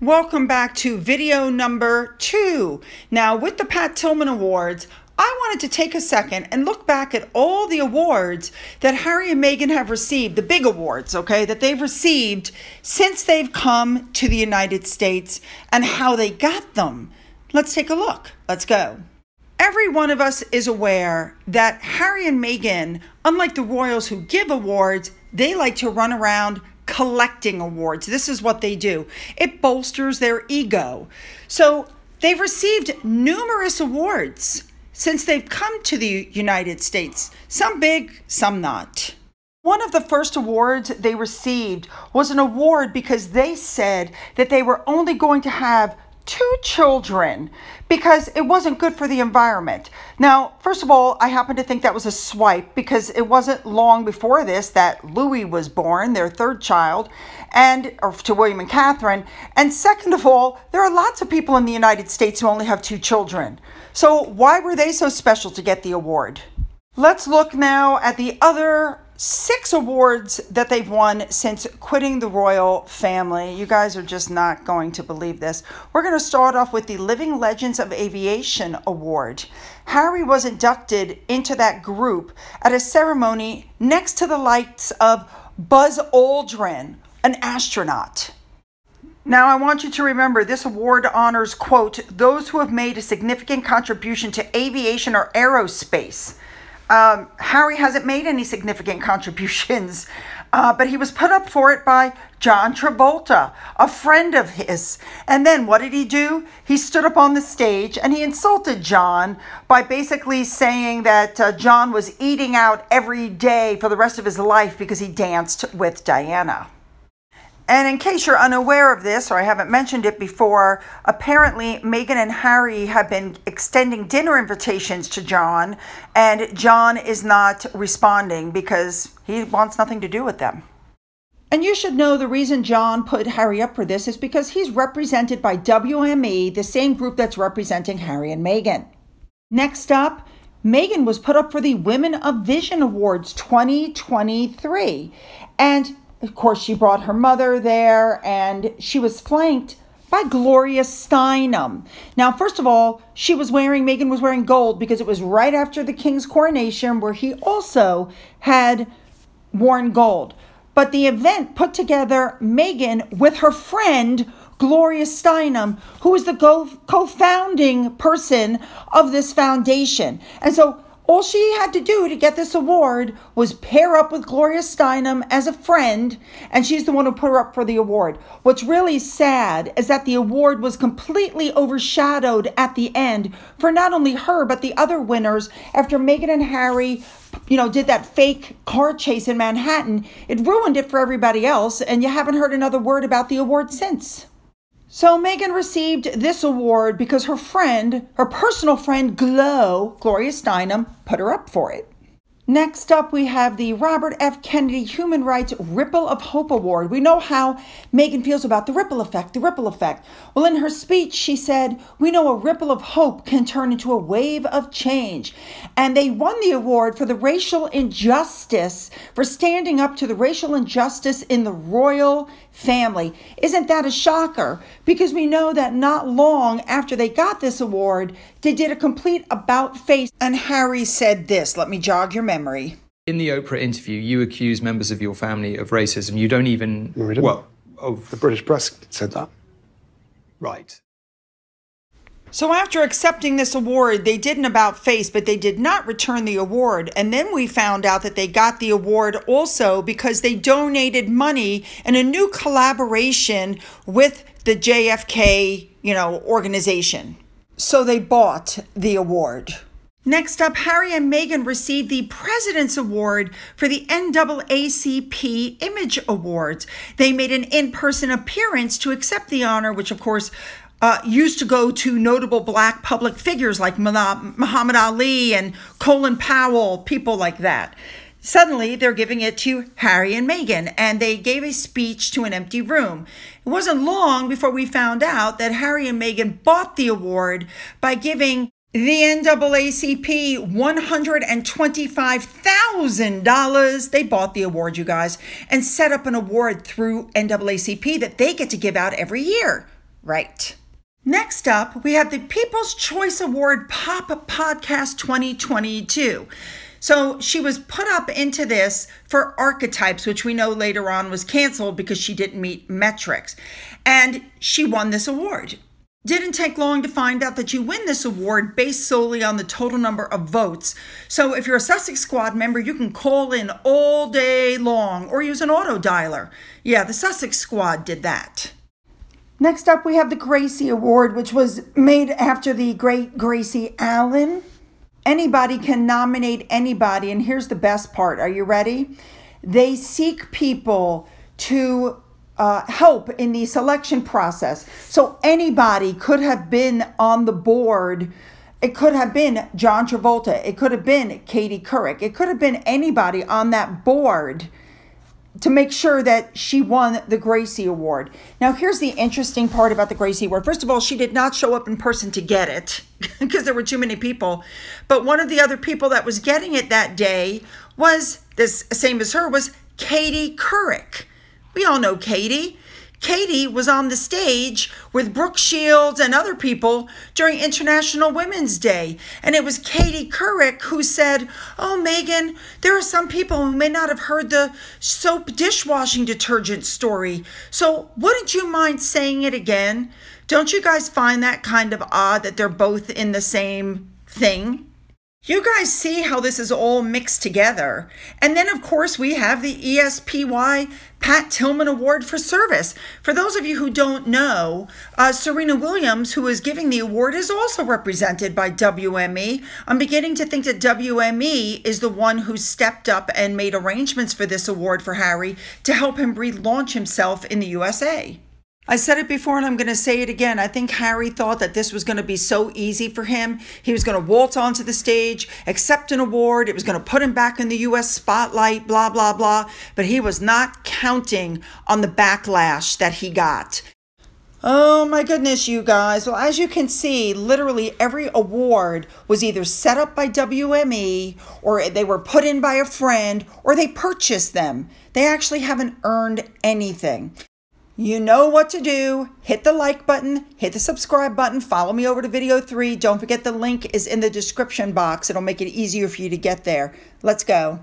Welcome back to video number 2. Now, with the Pat Tillman Awards, I wanted to take a second and look back at all the awards that Harry and Meghan have received, the big awards, okay, that they've received since they've come to the United States and how they got them. Let's take a look. Let's go. Every one of us is aware that Harry and Meghan, unlike the royals who give awards, they like to run around collecting awards. This is what they do. It bolsters their ego. So they've received numerous awards since they've come to the United States. Some big, some not. One of the first awards they received was an award because they said that they were only going to have 2 children because it wasn't good for the environment. Now, first of all, I happen to think that was a swipe because it wasn't long before this that Louis was born, their 3rd child, or to William and Catherine. And second of all, there are lots of people in the United States who only have 2 children. So why were they so special to get the award? Let's look now at the other 6 awards that they've won since quitting the royal family. You guys are just not going to believe this. We're going to start off with the Living Legends of Aviation Award. Harry was inducted into that group at a ceremony next to the likes of Buzz Aldrin, an astronaut. Now, I want you to remember this award honors, quote, those who have made a significant contribution to aviation or aerospace. Harry hasn't made any significant contributions, but he was put up for it by John Travolta, a friend of his. And then what did he do? He stood up on the stage and he insulted John by basically saying that John was eating out every day for the rest of his life because he danced with Diana. And in case you're unaware of this, or I haven't mentioned it before, apparently Meghan and Harry have been extending dinner invitations to John, and John is not responding because he wants nothing to do with them. And you should know the reason John put Harry up for this is because he's represented by WME, the same group that's representing Harry and Meghan. Next up, Meghan was put up for the Women of Vision Awards 2023, and of course, she brought her mother there, and she was flanked by Gloria Steinem. Now, first of all, Meghan was wearing gold because it was right after the king's coronation where he also had worn gold. But the event put together Meghan with her friend, Gloria Steinem, who is the co-founding person of this foundation. And so all she had to do to get this award was pair up with Gloria Steinem as a friend, and she's the one who put her up for the award. What's really sad is that the award was completely overshadowed at the end for not only her, but the other winners. After Meghan and Harry, did that fake car chase in Manhattan, it ruined it for everybody else, and you haven't heard another word about the award since. So Meghan received this award because her personal friend, Gloria Steinem, put her up for it. Next up, we have the Robert F. Kennedy Human Rights Ripple of Hope Award. We know how Meghan feels about the ripple effect, Well, in her speech, she said, we know a ripple of hope can turn into a wave of change. And they won the award for the racial injustice, for standing up to the racial injustice in the royal family. Isn't that a shocker? Because we know that not long after they got this award, they did a complete about-face, and Harry said this. Let me jog your memory. In the Oprah interview, you accuse members of your family of racism. You don't even... No, we didn't. The British press said that. Right. So after accepting this award, they did an about-face, but they did not return the award. And then we found out that they got the award also because they donated money in a new collaboration with the JFK, organization. So they bought the award. Next up, Harry and Meghan received the President's Award for the NAACP Image Awards. They made an in-person appearance to accept the honor, which of course used to go to notable Black public figures like Muhammad Ali and Colin Powell, people like that. Suddenly, they're giving it to Harry and Meghan, and they gave a speech to an empty room. It wasn't long before we found out that Harry and Meghan bought the award by giving the NAACP $125,000. They bought the award, you guys, and set up an award through NAACP that they get to give out every year. Right. Next up, we have the People's Choice Award Pop Podcast 2022. So she was put up into this for Archetypes, which we know later on was canceled because she didn't meet metrics. And she won this award. Didn't take long to find out that you win this award based solely on the total number of votes. So if you're a Sussex Squad member, you can call in all day long or use an auto dialer. Yeah, the Sussex Squad did that. Next up, we have the Gracie Award, which was made after the great Gracie Allen. Anybody can nominate anybody, and here's the best part. Are you ready? They seek people to help in the selection process. So anybody could have been on the board. It could have been John Travolta. It could have been Katie Couric. It could have been anybody on that board to make sure that she won the Gracie Award. Now, here's the interesting part about the Gracie Award. First of all, she did not show up in person to get it because there were too many people. But one of the other people that was getting it that day was, this same as her, was Katie Couric. We all know Katie. Katie was on the stage with Brooke Shields and other people during International Women's Day. And it was Katie Couric who said, "Oh, Megan, there are some people who may not have heard the soap dishwashing detergent story. So wouldn't you mind saying it again?" Don't you guys find that kind of odd that they're both in the same thing? You guys see how this is all mixed together. And then, of course, we have the ESPY Pat Tillman Award for Service. For those of you who don't know, Serena Williams, who is giving the award, is also represented by WME. I'm beginning to think that WME is the one who stepped up and made arrangements for this award for Harry to help him relaunch himself in the USA. I said it before and I'm going to say it again. I think Harry thought that this was going to be so easy for him. He was going to waltz onto the stage, accept an award. It was going to put him back in the U.S. spotlight, blah, blah, blah. But he was not counting on the backlash that he got. Oh my goodness, you guys. Well, as you can see, literally every award was either set up by WME or they were put in by a friend or they purchased them. They actually haven't earned anything. You know what to do. Hit the like button, hit the subscribe button, follow me over to video 3. Don't forget the link is in the description box. It'll make it easier for you to get there. Let's go.